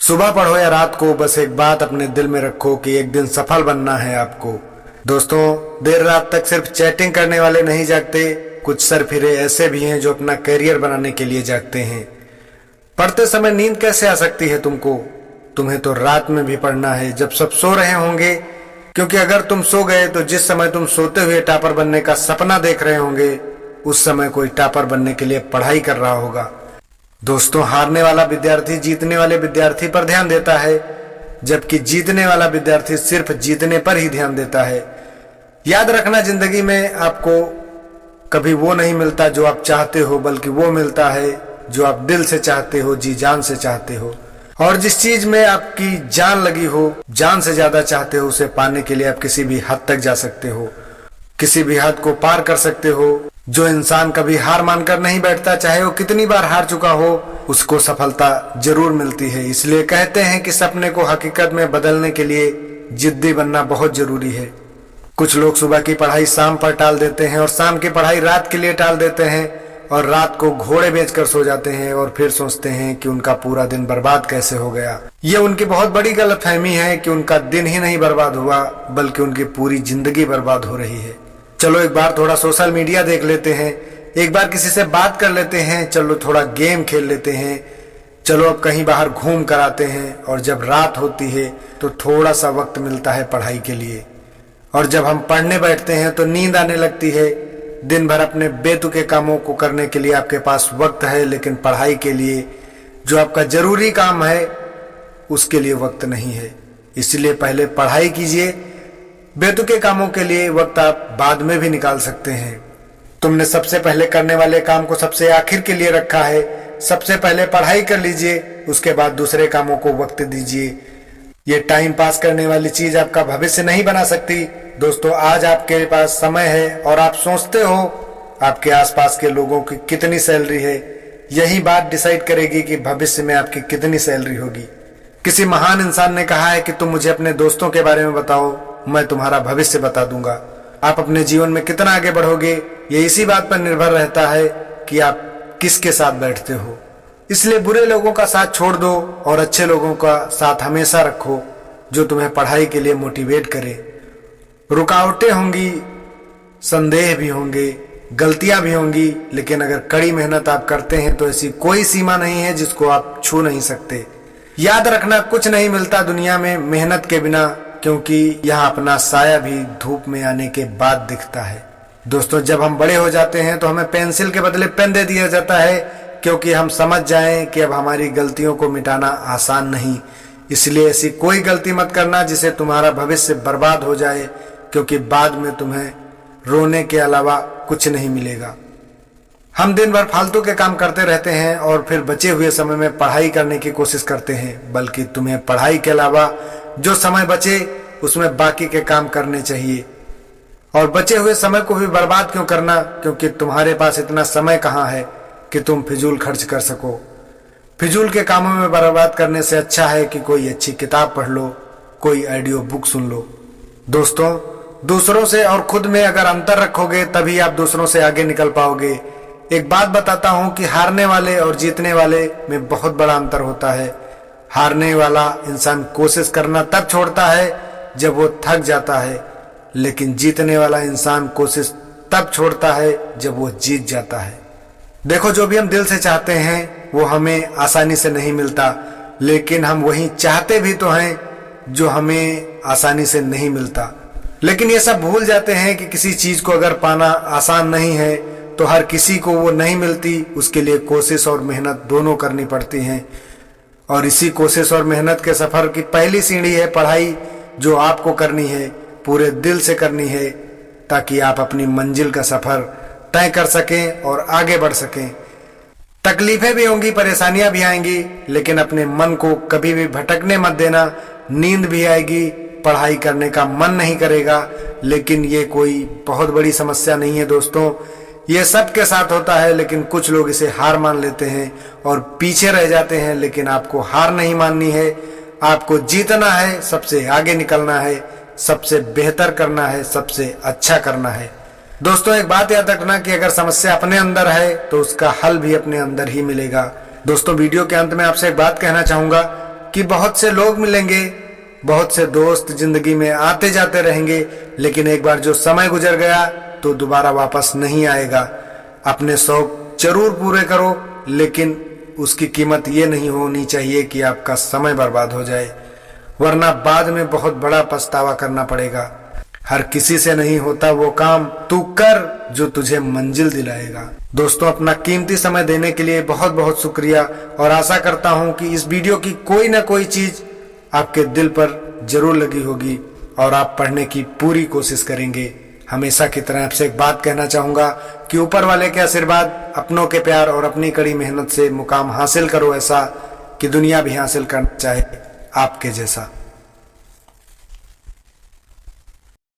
सुबह पढ़ो या रात को, बस एक बात अपने दिल में रखो कि एक दिन सफल बनना है आपको। दोस्तों, देर रात तक सिर्फ चैटिंग करने वाले नहीं जागते, कुछ सरफिरे ऐसे भी हैं जो अपना करियर बनाने के लिए जागते हैं। पढ़ते समय नींद कैसे आ सकती है तुमको? तुम्हें तो रात में भी पढ़ना है जब सब सो रहे होंगे, क्योंकि अगर तुम सो गए तो जिस समय तुम सोते हुए टॉपर बनने का सपना देख रहे होंगे उस समय कोई टॉपर बनने के लिए पढ़ाई कर रहा होगा। दोस्तों, हारने वाला विद्यार्थी जीतने वाले विद्यार्थी पर ध्यान देता है, जबकि जीतने वाला विद्यार्थी सिर्फ जीतने पर ही ध्यान देता है। याद रखना, जिंदगी में आपको कभी वो नहीं मिलता जो आप चाहते हो, बल्कि वो मिलता है जो आप दिल से चाहते हो, जी जान से चाहते हो। और जिस चीज में आपकी जान लगी हो, जान से ज्यादा चाहते हो, उसे पाने के लिए आप किसी भी हद तक जा सकते हो, किसी भी हद को पार कर सकते हो। जो इंसान कभी हार मानकर नहीं बैठता, चाहे वो कितनी बार हार चुका हो, उसको सफलता जरूर मिलती है। इसलिए कहते हैं कि सपने को हकीकत में बदलने के लिए जिद्दी बनना बहुत जरूरी है। कुछ लोग सुबह की पढ़ाई शाम पर टाल देते हैं और शाम की पढ़ाई रात के लिए टाल देते हैं और रात को घोड़े बेचकर सो जाते हैं और फिर सोचते हैं कि उनका पूरा दिन बर्बाद कैसे हो गया। ये उनकी बहुत बड़ी गलतफहमी है कि उनका दिन ही नहीं बर्बाद हुआ, बल्कि उनकी पूरी जिंदगी बर्बाद हो रही है। चलो एक बार थोड़ा सोशल मीडिया देख लेते हैं, एक बार किसी से बात कर लेते हैं, चलो थोड़ा गेम खेल लेते हैं, चलो अब कहीं बाहर घूम कर आते हैं। और जब रात होती है तो थोड़ा सा वक्त मिलता है पढ़ाई के लिए, और जब हम पढ़ने बैठते हैं तो नींद आने लगती है। दिन भर अपने बेतुके कामों को करने के लिए आपके पास वक्त है, लेकिन पढ़ाई के लिए, जो आपका जरूरी काम है, उसके लिए वक्त नहीं है। इसलिए पहले पढ़ाई कीजिए, बेतुके कामों के लिए वक्त आप बाद में भी निकाल सकते हैं। तुमने सबसे पहले करने वाले काम को सबसे आखिर के लिए रखा है। सबसे पहले पढ़ाई कर लीजिए, उसके बाद दूसरे कामों को वक्त दीजिए। ये टाइम पास करने वाली चीज आपका भविष्य नहीं बना सकती। दोस्तों, आज आपके पास समय है और आप सोचते हो आपके आसपास के लोगों की कितनी सैलरी है, यही बात डिसाइड करेगी कि भविष्य में आपकी कितनी सैलरी होगी। किसी महान इंसान ने कहा है कि तुम मुझे अपने दोस्तों के बारे में बताओ, मैं तुम्हारा भविष्य बता दूंगा। आप अपने जीवन में कितना आगे बढ़ोगे, ये इसी बात पर निर्भर रहता है कि आप किसके साथ बैठते हो। इसलिए बुरे लोगों का साथ छोड़ दो और अच्छे लोगों का साथ हमेशा रखो, जो तुम्हें पढ़ाई के लिए मोटिवेट करे। रुकावटें होंगी, संदेह भी होंगे, गलतियां भी होंगी, लेकिन अगर कड़ी मेहनत आप करते हैं तो ऐसी कोई सीमा नहीं है जिसको आप छू नहीं सकते। याद रखना, कुछ नहीं मिलता दुनिया में मेहनत के बिना, क्योंकि यहाँ अपना साया भी धूप में आने के बाद दिखता है। दोस्तों, जब हम बड़े हो जाते हैं तो हमें पेंसिल के बदले पेन दे दिया जाता है, क्योंकि हम समझ जाएं कि अब हमारी गलतियों को मिटाना आसान नहीं। इसलिए ऐसी कोई गलती मत करना जिससे तुम्हारा भविष्य बर्बाद हो जाए, क्योंकि बाद में तुम्हें रोने के अलावा कुछ नहीं मिलेगा। हम दिन भर फालतू के काम करते रहते हैं और फिर बचे हुए समय में पढ़ाई करने की कोशिश करते हैं, बल्कि तुम्हें पढ़ाई के अलावा जो समय बचे उसमें बाकी के काम करने चाहिए। और बचे हुए समय को भी बर्बाद क्यों करना, क्योंकि तुम्हारे पास इतना समय कहाँ है कि तुम फिजूल खर्च कर सको। फिजूल के कामों में बर्बाद करने से अच्छा है कि कोई अच्छी किताब पढ़ लो, कोई ऑडियो बुक सुन लो। दोस्तों, दूसरों से और खुद में अगर अंतर रखोगे तभी आप दूसरों से आगे निकल पाओगे। एक बात बताता हूं कि हारने वाले और जीतने वाले में बहुत बड़ा अंतर होता है। हारने वाला इंसान कोशिश करना तब छोड़ता है जब वो थक जाता है, लेकिन जीतने वाला इंसान कोशिश तब छोड़ता है जब वो जीत जाता है। देखो, जो भी हम दिल से चाहते हैं वो हमें आसानी से नहीं मिलता, लेकिन हम वही चाहते भी तो हैं जो हमें आसानी से नहीं मिलता। लेकिन ये सब भूल जाते हैं कि किसी चीज को अगर पाना आसान नहीं है तो हर किसी को वो नहीं मिलती, उसके लिए कोशिश और मेहनत दोनों करनी पड़ती हैं। और इसी कोशिश और मेहनत के सफर की पहली सीढ़ी है पढ़ाई, जो आपको करनी है, पूरे दिल से करनी है, ताकि आप अपनी मंजिल का सफर तय कर सकें और आगे बढ़ सकें। तकलीफें भी होंगी, परेशानियां भी आएंगी, लेकिन अपने मन को कभी भी भटकने मत देना। नींद भी आएगी, पढ़ाई करने का मन नहीं करेगा, लेकिन ये कोई बहुत बड़ी समस्या नहीं है। दोस्तों, ये सबके साथ होता है, लेकिन कुछ लोग इसे हार मान लेते हैं और पीछे रह जाते हैं। लेकिन आपको हार नहीं माननी है, आपको जीतना है, सबसे आगे निकलना है, सबसे बेहतर करना है, सबसे अच्छा करना है। दोस्तों, एक बात याद रखना कि अगर समस्या अपने अंदर है तो उसका हल भी अपने अंदर ही मिलेगा। दोस्तों, वीडियो के अंत में आपसे एक बात कहना चाहूंगा कि बहुत से लोग मिलेंगे, बहुत से दोस्त जिंदगी में आते जाते रहेंगे, लेकिन एक बार जो समय गुजर गया तो दोबारा वापस नहीं आएगा। अपने शौक जरूर पूरे करो, लेकिन उसकी कीमत ये नहीं होनी चाहिए कि आपका समय बर्बाद हो जाए, वरना बाद में बहुत बड़ा पछतावा करना पड़ेगा। हर किसी से नहीं होता वो काम, तू कर जो तुझे मंजिल दिलाएगा। दोस्तों, अपना कीमती समय देने के लिए बहुत बहुत शुक्रिया, और आशा करता हूं कि इस वीडियो की कोई ना कोई चीज आपके दिल पर जरूर लगी होगी और आप पढ़ने की पूरी कोशिश करेंगे। हमेशा की तरह आपसे एक बात कहना चाहूंगा कि ऊपर वाले के आशीर्वाद, अपनों के प्यार और अपनी कड़ी मेहनत से मुकाम हासिल करो ऐसा कि दुनिया भी हासिल करना चाहे आपके जैसा।